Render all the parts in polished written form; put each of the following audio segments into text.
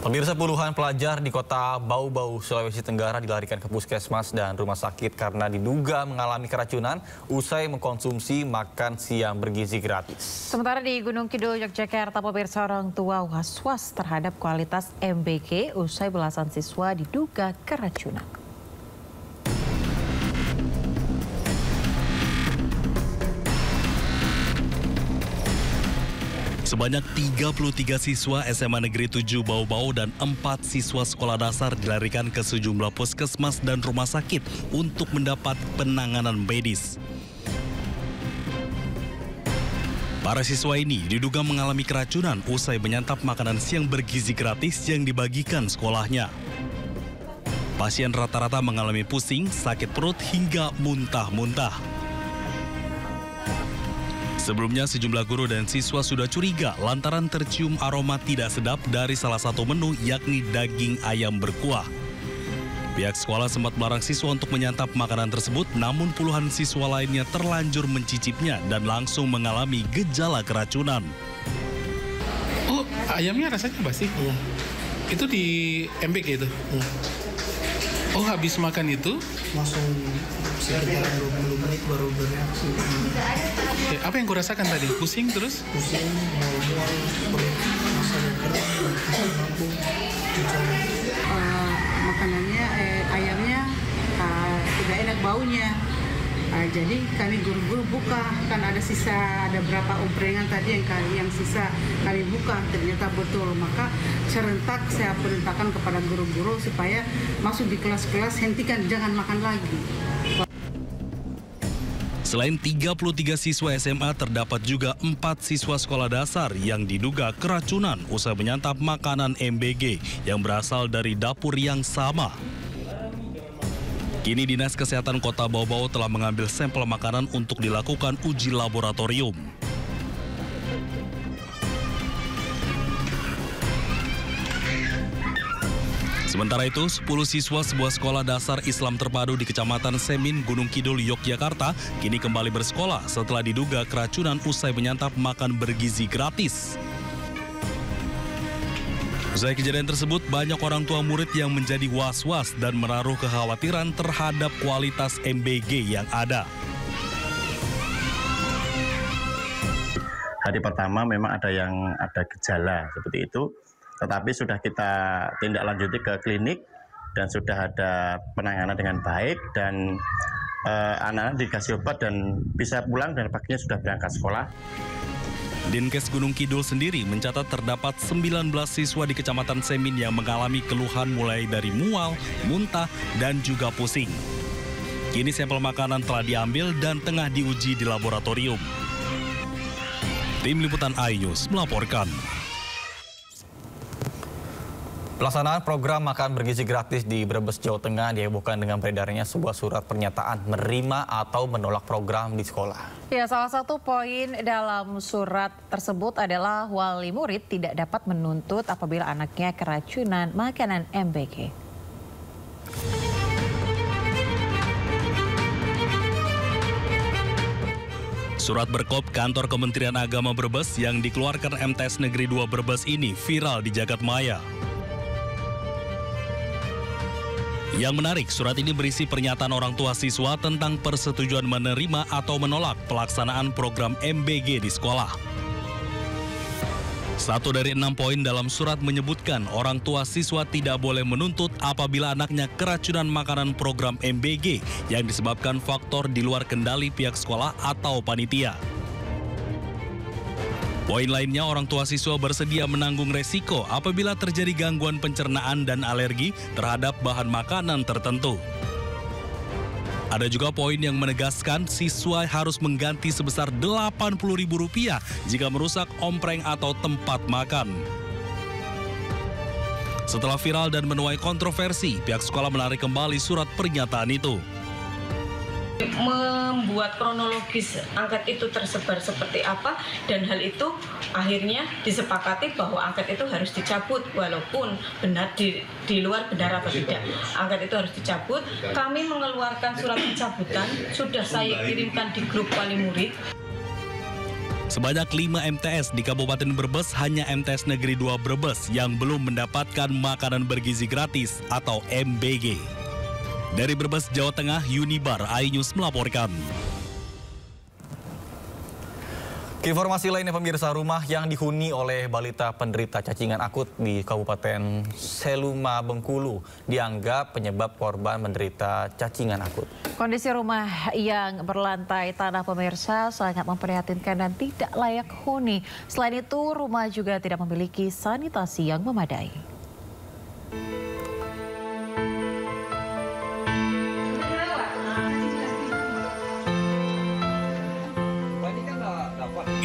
Pemirsa, puluhan pelajar di kota Bau-Bau, Sulawesi Tenggara dilarikan ke puskesmas dan rumah sakit karena diduga mengalami keracunan usai mengkonsumsi makan siang bergizi gratis. Sementara di Gunung Kidul, Yogyakarta, pemirsa, orang tua was-was terhadap kualitas MBG usai belasan siswa diduga keracunan. Sebanyak 33 siswa SMA Negeri 7 Bau-Bau dan 4 siswa sekolah dasar dilarikan ke sejumlah puskesmas dan rumah sakit untuk mendapat penanganan medis. Para siswa ini diduga mengalami keracunan usai menyantap makanan siang bergizi gratis yang dibagikan sekolahnya. Pasien rata-rata mengalami pusing, sakit perut hingga muntah-muntah. Sebelumnya, sejumlah guru dan siswa sudah curiga lantaran tercium aroma tidak sedap dari salah satu menu, yakni daging ayam berkuah. Pihak sekolah sempat melarang siswa untuk menyantap makanan tersebut, namun puluhan siswa lainnya terlanjur mencicipnya dan langsung mengalami gejala keracunan. Oh, ayamnya rasanya basi? Itu di MBG itu? Oh, habis makan itu? Langsung sekitar 20 menit baru bereaksi. Oke, apa yang kurasakan tadi? Pusing terus? Pusing, mual-mual, perut rasanya kering, lambung, makanannya, ayamnya tidak enak baunya. Jadi kami guru-guru buka, kan ada sisa, ada berapa umprengan tadi yang sisa kami buka, ternyata betul. Maka serentak saya perintahkan kepada guru-guru supaya masuk di kelas-kelas, hentikan, jangan makan lagi. Selain 33 siswa SMA, terdapat juga 4 siswa sekolah dasar yang diduga keracunan usai menyantap makanan MBG yang berasal dari dapur yang sama. Kini Dinas Kesehatan Kota Bau-Bau telah mengambil sampel makanan untuk dilakukan uji laboratorium. Sementara itu, 10 siswa sebuah sekolah dasar Islam terpadu di Kecamatan Semin, Gunung Kidul, Yogyakarta, kini kembali bersekolah setelah diduga keracunan usai menyantap makan bergizi gratis. Usai kejadian tersebut, banyak orang tua murid yang menjadi was-was dan menaruh kekhawatiran terhadap kualitas MBG yang ada. Hari pertama memang ada gejala seperti itu, tetapi sudah kita tindak lanjuti ke klinik dan sudah ada penanganan dengan baik dan anak-anak dikasih obat dan bisa pulang dan paginya sudah berangkat sekolah. Dinkes Gunung Kidul sendiri mencatat terdapat 19 siswa di Kecamatan Semin yang mengalami keluhan mulai dari mual, muntah, dan juga pusing. Kini sampel makanan telah diambil dan tengah diuji di laboratorium. Tim Liputan iNews melaporkan. Pelaksanaan program makan bergizi gratis di Brebes, Jawa Tengah dihebohkan dengan beredarnya sebuah surat pernyataan menerima atau menolak program di sekolah. Ya, salah satu poin dalam surat tersebut adalah wali murid tidak dapat menuntut apabila anaknya keracunan makanan MBG. Surat berkop kantor Kementerian Agama Brebes yang dikeluarkan MTs Negeri 2 Brebes ini viral di jagat maya. Yang menarik, surat ini berisi pernyataan orang tua siswa tentang persetujuan menerima atau menolak pelaksanaan program MBG di sekolah. 1 dari 6 poin dalam surat menyebutkan orang tua siswa tidak boleh menuntut apabila anaknya keracunan makanan program MBG yang disebabkan faktor di luar kendali pihak sekolah atau panitia. Poin lainnya, orang tua siswa bersedia menanggung resiko apabila terjadi gangguan pencernaan dan alergi terhadap bahan makanan tertentu. Ada juga poin yang menegaskan siswa harus mengganti sebesar Rp80.000 jika merusak ompreng atau tempat makan. Setelah viral dan menuai kontroversi, pihak sekolah menarik kembali surat pernyataan itu. Membuat kronologis angket itu tersebar seperti apa, dan hal itu akhirnya disepakati bahwa angket itu harus dicabut walaupun benar di luar benar atau tidak. Angket itu harus dicabut. Kami mengeluarkan surat pencabutan, sudah saya kirimkan di grup wali murid. Sebanyak 5 MTS di Kabupaten Brebes, hanya MTS Negeri 2 Brebes yang belum mendapatkan makanan bergizi gratis atau MBG. Dari Brebes, Jawa Tengah, Yunibar, iNews melaporkan. Informasi lainnya pemirsa, rumah yang dihuni oleh balita penderita cacingan akut di Kabupaten Seluma, Bengkulu dianggap penyebab korban menderita cacingan akut. Kondisi rumah yang berlantai tanah pemirsa sangat memprihatinkan dan tidak layak huni. Selain itu, rumah juga tidak memiliki sanitasi yang memadai.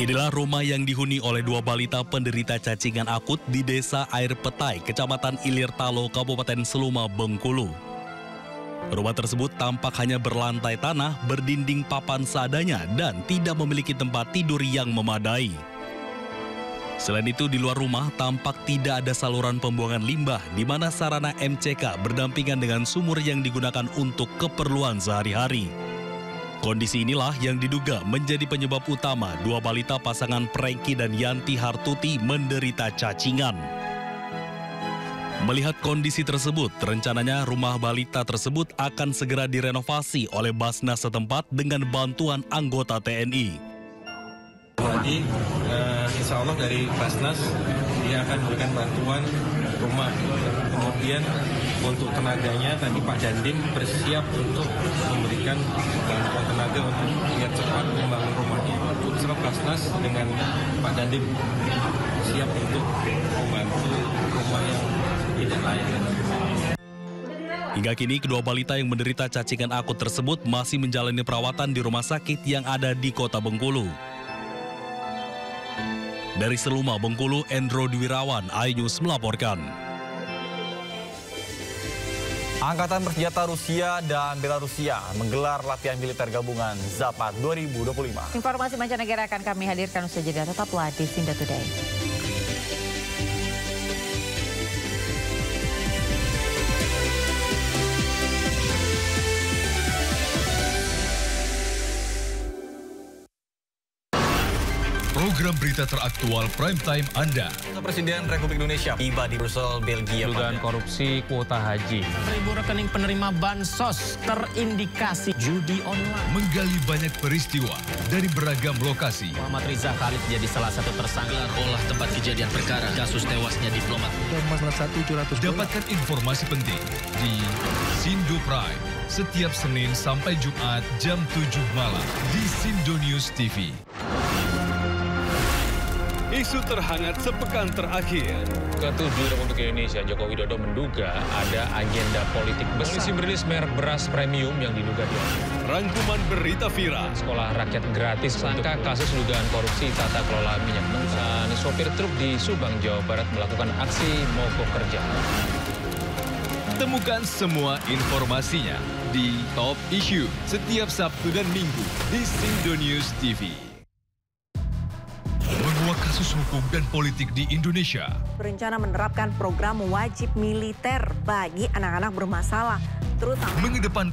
Inilah rumah yang dihuni oleh 2 balita penderita cacingan akut di Desa Air Petai, Kecamatan Ilir Talo, Kabupaten Seluma, Bengkulu. Rumah tersebut tampak hanya berlantai tanah, berdinding papan seadanya, dan tidak memiliki tempat tidur yang memadai. Selain itu, di luar rumah tampak tidak ada saluran pembuangan limbah, di mana sarana MCK berdampingan dengan sumur yang digunakan untuk keperluan sehari-hari. Kondisi inilah yang diduga menjadi penyebab utama 2 balita pasangan Prengki dan Yanti Hartuti menderita cacingan. Melihat kondisi tersebut, rencananya rumah balita tersebut akan segera direnovasi oleh Basnas setempat dengan bantuan anggota TNI. Nanti insya Allah dari Basnas dia akan memberikan bantuan rumah. Kemudian untuk tenaganya tadi Pak Dandim bersiap untuk memberikan bantuan tenaga untuk biar cepat membangun rumahnya. Unsur Basnas dengan Pak Dandim siap untuk membantu rumah yang tidak layak. Hingga kini kedua balita yang menderita cacingan akut tersebut masih menjalani perawatan di rumah sakit yang ada di Kota Bengkulu. Dari Seluma, Bengkulu, Endro Dwirawan, iNews melaporkan. Angkatan Bersenjata Rusia dan Belarusia menggelar latihan militer gabungan Zapad 2025. Informasi mancanegara akan kami hadirkan usai jeda, tetaplah di Sinda Today. Program berita teraktual prime time Anda. Presiden Republik Indonesia tiba di Brussel, Belgia. Dugaan korupsi kuota haji. 1.000 rekening penerima bansos terindikasi judi online. Menggali banyak peristiwa dari beragam lokasi. Muhammad Riza Khalid jadi salah satu tersangka. Olah tempat kejadian perkara kasus tewasnya diplomat. Dapatkan informasi penting di Sindo Prime setiap Senin sampai Jumat jam 7 malam di Sindo News TV. Isu terhangat sepekan terakhir. Ketujuh Republik Indonesia, Joko Widodo menduga ada agenda politik besar. Polisi merilis merek beras premium yang diduga diambil. Rangkuman berita viral. Sekolah rakyat gratis sangka kasus dugaan korupsi tata kelola minyak mentah. Sopir truk di Subang, Jawa Barat melakukan aksi mogok kerja. Temukan semua informasinya di Top Issue setiap Sabtu dan Minggu di Sindo News TV. Menguak kasus hukum dan politik di Indonesia. Berencana menerapkan program wajib militer bagi anak-anak bermasalah, terutama mengedepankan